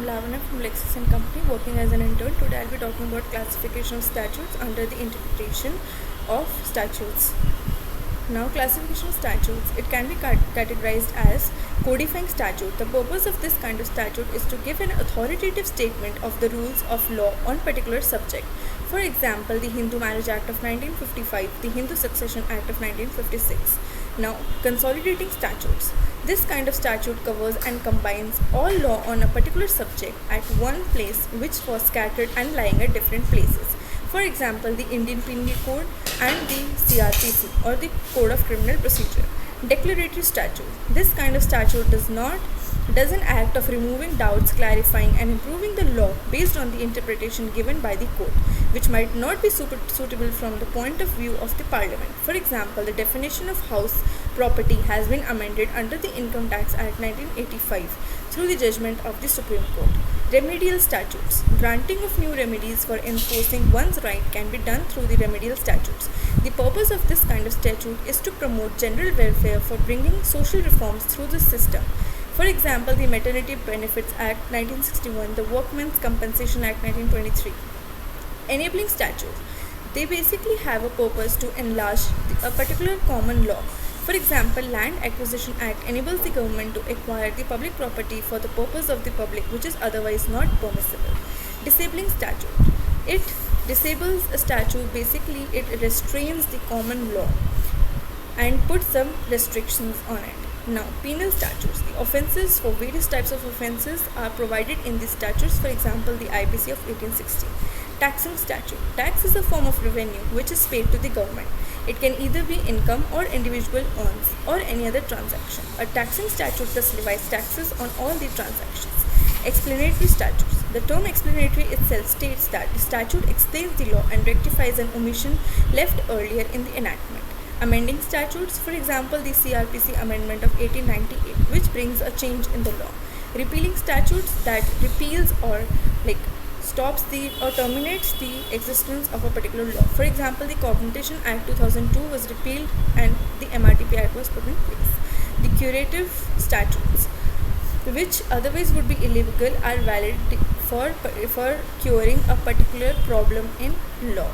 Lavana from Lexis & Company, working as an intern. Today I'll be talking about classification of statutes under the interpretation of statutes. Now, classification of statutes, it can be categorized as codifying statute. The purpose of this kind of statute is to give an authoritative statement of the rules of law on particular subject. For example, the Hindu Marriage Act of 1955, the Hindu Succession Act of 1956. Now, consolidating statutes. This kind of statute covers and combines all law on a particular subject at one place which was scattered and lying at different places. For example, the Indian Penal Code and the CRPC, or the Code of Criminal Procedure. Declaratory statute. This kind of statute does an act of removing doubts, clarifying and improving the law based on the interpretation given by the court, which might not be suitable from the point of view of the parliament. For example, the definition of house property has been amended under the Income Tax Act 1985 through the judgment of the Supreme Court. Remedial statutes. Granting of new remedies for enforcing one's right can be done through the remedial statutes. The purpose of this kind of statute is to promote general welfare for bringing social reforms through the system. For example, the Maternity Benefits Act 1961, the Workmen's Compensation Act 1923. Enabling statutes. They basically have a purpose to enlarge a particular common law. For example, Land Acquisition Act enables the government to acquire the public property for the purpose of the public, which is otherwise not permissible. Disabling statute. It disables a statute, basically it restrains the common law and puts some restrictions on it. Now, penal statutes. The offences for various types of offences are provided in the statutes, for example, the IPC of 1860. Taxing statute. Tax is a form of revenue which is paid to the government. It can either be income or individual earns or any other transaction. A taxing statute thus levies taxes on all the transactions. Explanatory statutes. The term explanatory itself states that the statute explains the law and rectifies an omission left earlier in the enactment. Amending statutes, for example, the CRPC amendment of 1898, which brings a change in the law. Repealing statutes, that repeals or stops or terminates the existence of a particular law. For example, the Competition Act 2002 was repealed and the MRTP Act was put in place. The curative statutes, which otherwise would be illegal, are valid for curing a particular problem in law.